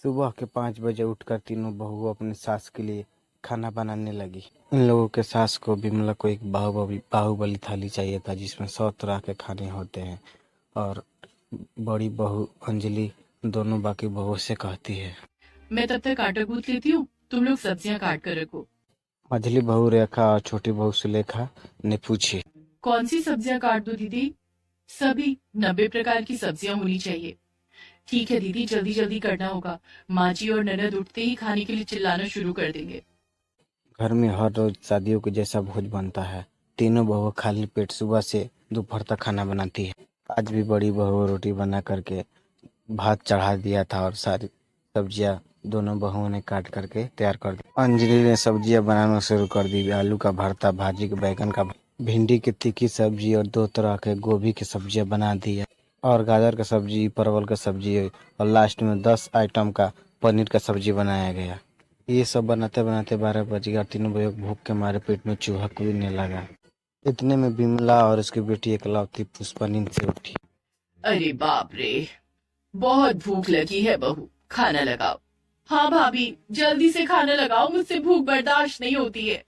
सुबह के 5 बजे उठकर तीनों बहुओं अपनी सास के लिए खाना बनाने लगी। इन लोगों के सास को विमला को एक बाहुबली थाली चाहिए था जिसमें 100 तरह के खाने होते हैं। और बड़ी बहू अंजलि दोनों बाकी बहुओं से कहती है, मैं तब तक आटा गूंथ लेती हूँ, तुम लोग सब्जियां काट कर रखो। मझली बहू रेखा और छोटी बहू सुलेखा ने पूछी, कौन सी सब्जियां काट दो दीदी? सभी 90 प्रकार की सब्जियां होनी चाहिए। ठीक है दीदी, जल्दी जल्दी करना होगा। माँ जी और ननद उठते ही खाने के लिए चिल्लाना शुरू कर देंगे। घर में हर रोज शादियों के जैसा भोज बनता है। तीनों बहुओं खाली पेट सुबह से दोपहर तक खाना बनाती है। आज भी बड़ी बहू रोटी बना करके भात चढ़ा दिया था और सारी सब्जियां दोनों बहुओं ने काट करके तैयार कर दी। अंजलि ने सब्जियां बनाना शुरू कर दी। आलू का भरता, भाजी के बैगन का, भिंडी की तीखी सब्जी और 2 तरह के गोभी की सब्जियां बना दी है और गाजर का सब्जी, परवल का सब्जी और लास्ट में 10 आइटम का पनीर का सब्जी बनाया गया। ये सब बनाते बनाते 12 बज गया। तीनों बहू भूख के मारे पेट में चूहा कूदने लगा। इतने में बिमला और उसकी बेटी एकलौती पुष्पा नींद से उठी। अरे बाप रे, बहुत भूख लगी है बहू, खाना लगाओ। हाँ भाभी, जल्दी से खाना लगाओ, मुझसे भूख बर्दाश्त नहीं होती है।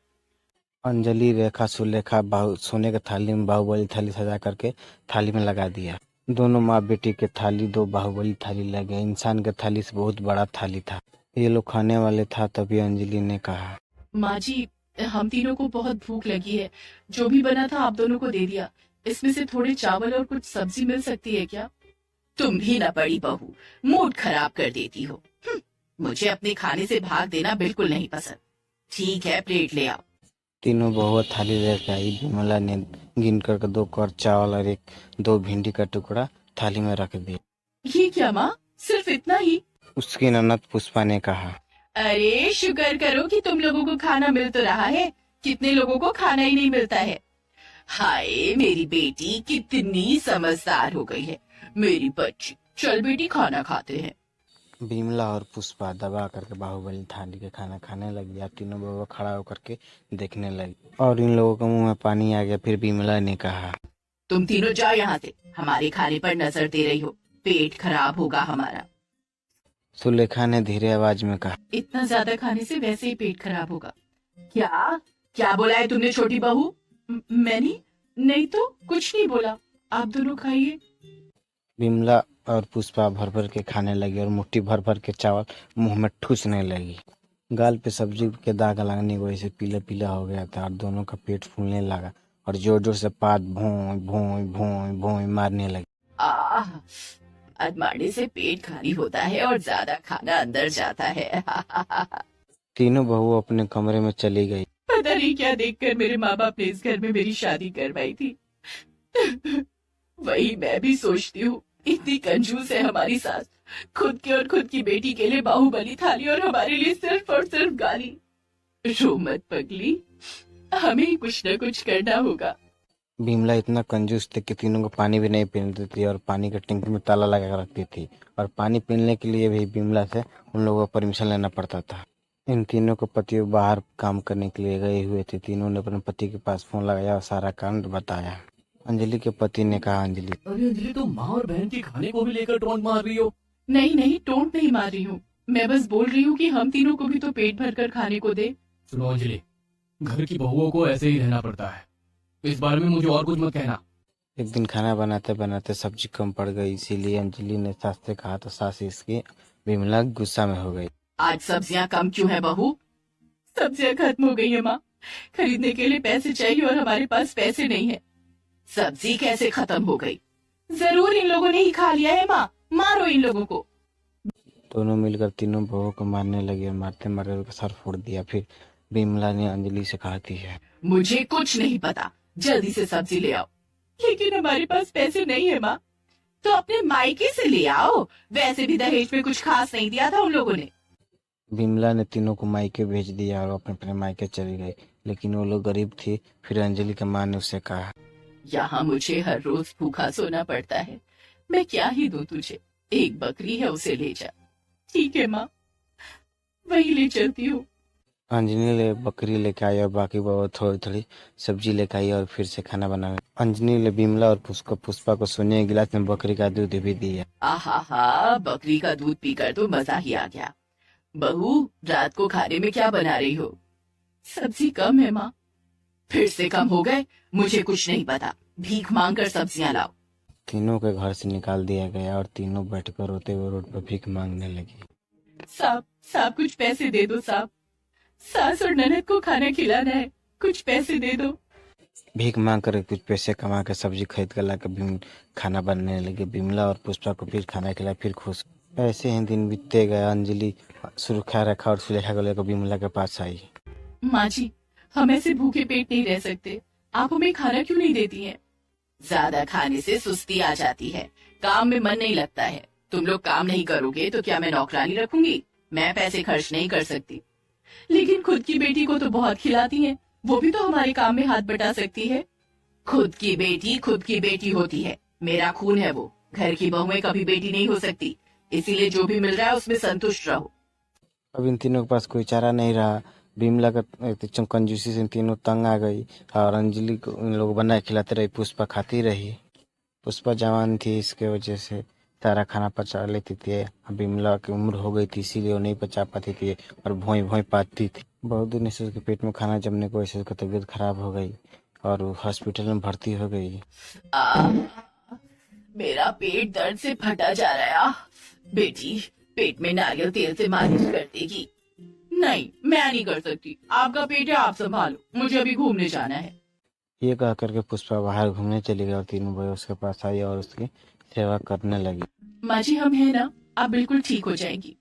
अंजलि, रेखा, सुलेखा सोने के थाली में बाहुबली थाली सजा करके थाली में लगा दिया। दोनों माँ बेटी के थाली 2 बाहुबली थाली लगे। इंसान के थाली से बहुत बड़ा थाली था। ये लोग खाने वाले था तभी अंजलि ने कहा, माँ जी, हम तीनों को बहुत भूख लगी है। जो भी बना था आप दोनों को दे दिया। इसमें से थोड़े चावल और कुछ सब्जी मिल सकती है क्या? तुम भी ना बड़ी बहू, मूड खराब कर देती हो। मुझे अपने खाने से भाग देना बिल्कुल नहीं पसंद। ठीक है, प्लेट ले आओ। तीनों बहुआ थाली लेकर आई। विमला ने गिन कर 2 कौर चावल और 2 भिंडी का टुकड़ा थाली में रख दिया। ये क्या माँ, सिर्फ इतना ही? उसकी ननद पुष्पा ने कहा, अरे शुक्र करो कि तुम लोगों को खाना मिल तो रहा है। कितने लोगों को खाना ही नहीं मिलता है। हाय, मेरी बेटी कितनी समझदार हो गई है। मेरी बच्ची, चल बेटी खाना खाते हैं। विमला और पुष्पा दबा करके बाहुबली थाली के खाना खाने लगी। अब तीनों बहुआ खड़ा होकर के देखने लगी और इन लोगों के मुंह में पानी आ गया। फिर विमला ने कहा, तुम तीनों जाओ यहाँ से, हमारे खाने पर नजर दे रही हो। पेट खराब होगा हमारा। सुलेखा ने धीरे आवाज में कहा, इतना ज्यादा खाने से वैसे ही पेट खराब होगा। क्या क्या बोला है तुमने छोटी बहू? मैंने नहीं तो कुछ नहीं बोला। आप दोनों खाइए। विमला और पुष्पा भर भर के खाने लगी और मुट्ठी भर भर के चावल मुंह में ठूसने लगी। गाल पे सब्जी के दाग लगने की वजह से पीला पीला हो गया था और दोनों का पेट फूलने लगा और जोर जोर से पात भों भों भों भों मारने लगी। आह, अदमाने से पेट खाली होता है और ज्यादा खाना अंदर जाता है। तीनों बहू अपने कमरे में चली गई। पता नहीं क्या देखकर मेरे माँ बाप ने इस घर में मेरी शादी करवाई थी। वही मैं भी सोचती हूँ, इतनी कंजूस है हमारी सास। खुद के और खुद की बेटी के लिए बाहुबली थाली और हमारे लिए सिर्फ और सिर्फ गाली। रो मत पगली, हमें ही कुछ न कुछ करना होगा। विमला इतना कंजूस थी कि तीनों को पानी भी नहीं पीने देती और पानी के टंकी में ताला लगा कर रखती थी और पानी पीने के लिए भी विमला से उन लोगों को परमिशन लेना पड़ता था। इन तीनों को पति बाहर काम करने के लिए गए हुए थे। तीनों ने अपने पति के पास फोन लगाया और सारा कांड बताया। अंजलि के पति ने कहा, अंजलि, अरे अंजलि, तुम माँ और बहन के खाने को भी लेकर टोंट मार रही हो। नहीं नहीं, टोंट नहीं मार रही हूँ। मैं बस बोल रही हूँ कि हम तीनों को भी तो पेट भर कर खाने को दे। सुनो अंजलि, घर की बहुओं को ऐसे ही रहना पड़ता है। इस बारे में मुझे और कुछ मत कहना। एक दिन खाना बनाते बनाते सब्जी कम पड़ गई, इसीलिए अंजलि ने सास से कहा तो सास इसकी विमला गुस्सा में हो गई। आज सब्जियां कम क्यों है बहू? सब्जियां खत्म हो गई है माँ। खरीदने के लिए पैसे चाहिए और हमारे पास पैसे नहीं है। सब्जी कैसे खत्म हो गई? जरूर इन लोगों ने ही खा लिया है माँ। मारो इन लोगों को। दोनों मिलकर तीनों बहुओं को मारने लगे और मारते मारते उनका सर फोड़ दिया। फिर विमला ने अंजलि से कहा है, मुझे कुछ नहीं पता, जल्दी से सब्जी ले आओ। लेकिन हमारे पास पैसे नहीं है माँ। तो अपने मायके से ले आओ। वैसे भी दहेज में कुछ खास नहीं दिया था उन लोगों ने। विमला ने तीनों को मायके भेज दिया और अपने अपने मायके चली गई। लेकिन वो लोग गरीब थी। फिर अंजलि की माँ ने उससे कहा, यहाँ मुझे हर रोज भूखा सोना पड़ता है। मैं क्या ही दूं तुझे? एक बकरी है, उसे ले जा। ठीक है माँ, वही ले चलती हूँ। अंजनी ले बकरी लेके आई और बाकी बहू थोड़ी थोड़ी सब्जी लेके आई और फिर से खाना बनाने। अंजनी ले बिमला और पुष्पा को सोने के गिलास में बकरी का दूध भी दिया। आहा हा, बकरी का दूध पीकर तो मजा ही आ गया। बहू, रात को खाने में क्या बना रही हो? सब्जी कम है माँ। फिर से कम हो गए? मुझे कुछ नहीं पता, भीख मांग कर सब्जियां लाओ। तीनों के घर से निकाल दिया गया और तीनों बैठकर रोते हुए रोड पर भीख मांगने लगी। साहब, साहब कुछ पैसे दे दो साहब। सास और ननद को खाना खिलाना है, कुछ पैसे दे दो। भीख मांग कर कुछ पैसे कमा के सब्जी खरीद कर लाकर खाना बनाने लगे। बिमला और पुष्पा को फिर खाना खिलाया, फिर खुश। ऐसे ही दिन बीतते गए। अंजलि सुरक्षा रखा और सुलेखा को लेकर बिमला के पास आई। माँ जी, हम ऐसे भूखे पेट नहीं रह सकते, आप हमें खाना क्यों नहीं देती हैं? ज्यादा खाने से सुस्ती आ जाती है, काम में मन नहीं लगता है। तुम लोग काम नहीं करोगे तो क्या मैं नौकरानी रखूंगी? मैं पैसे खर्च नहीं कर सकती। लेकिन खुद की बेटी को तो बहुत खिलाती हैं, वो भी तो हमारे काम में हाथ बटा सकती है। खुद की बेटी होती है, मेरा खून है वो। घर की बहुएं कभी बेटी नहीं हो सकती, इसीलिए जो भी मिल रहा है उसमें संतुष्ट रहो। अब इन तीनों के पास कोई चारा नहीं रहा। बिमला का कंजूसी से इन तीनों तंग आ गई और अंजलि को इन लोग बना के खिलाते रही। पुष्पा खाती रही। पुष्पा जवान थी, इसके वजह से सारा खाना पचा लेती थी। अब बिमला की उम्र हो गई थी, इसीलिए वो नहीं पचा पाती थी और भोई भोई पाती थी। बहुत दिन से उसके पेट में खाना जमने की वजह से उसकी तबीयत खराब हो गई और वो हॉस्पिटल में भर्ती हो गई। मेरा पेट दर्द से फटा जा रहा है। बेटी, पेट में नारियल तेल से मालिश कर देगी। नहीं, मैं नहीं कर सकती। आपका पेट है, आप संभालो, मुझे अभी घूमने जाना है। ये कह करके पुष्पा बाहर घूमने चली गई और तीनों भाई उसके पास आई और उसकी सेवा करने लगी। माँ जी, हम हैं ना, आप बिल्कुल ठीक हो जाएंगी।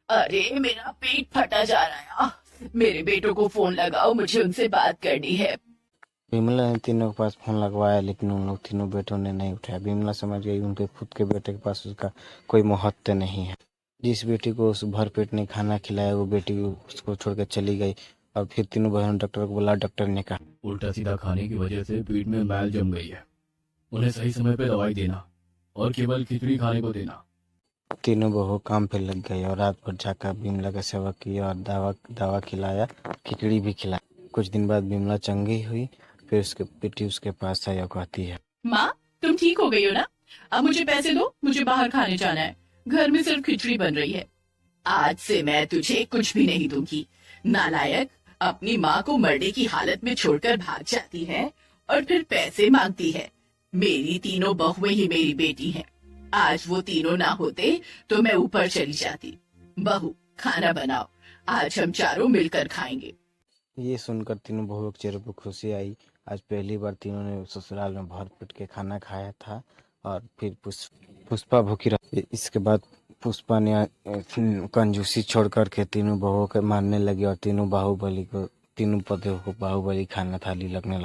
अरे मेरा पेट फटा जा रहा है, मेरे बेटों को फोन लगाओ, मुझे उनसे बात करनी है। बिमला ने तीनों के पास फोन लगवाया, लेकिन उन लोग तीनों बेटों ने नहीं उठाया। बिमला समझ गई उनके खुद के बेटे के पास उसका कोई महत्व नहीं है। जिस बेटी को उस भर पेट नहीं खाना खिलाया, वो बेटी उसको छोड़ के चली गई। और फिर तीनों बहनों ने डॉक्टर को बोला। डॉक्टर ने कहा, उल्टा सीधा खाने की वजह से पेट में मैल जम गई है, उन्हें सही समय पे दवाई देना और केवल खिचड़ी खाने को देना। तीनों बहू काम पे लग गई और रात भर जाकर बिमला का सेवा किया और दवा खिलाया, खिचड़ी भी खिलाई। कुछ दिन बाद बिमला चंगी हुई। फिर उसके बेटी उसके पास आई और कहती है, माँ, तुम ठीक हो गई हो ना? अब मुझे पैसे दो, मुझे बाहर खाने जाना है। घर में सिर्फ खिचड़ी बन रही है। आज से मैं तुझे कुछ भी नहीं दूंगी। नालायक, अपनी माँ को मरने की हालत में छोड़कर भाग जाती है और फिर पैसे मांगती है। मेरी तीनों बहुएं ही मेरी बेटी हैं। आज वो तीनों ना होते तो मैं ऊपर चली जाती। बहू, खाना बनाओ, आज हम चारों मिलकर खाएंगे। ये सुनकर तीनों बहुओं के चेहरे पर खुशी आई। आज पहली बार तीनों ने ससुराल में भर पेट के खाना खाया था। और फिर पुष्पा भूखी रही। इसके बाद पुष्पा ने कंजूसी छोड़ करके तीनों बहुओं के मानने लगी और तीनों पतियों को बाहुबली खाना थाली लगने लगी।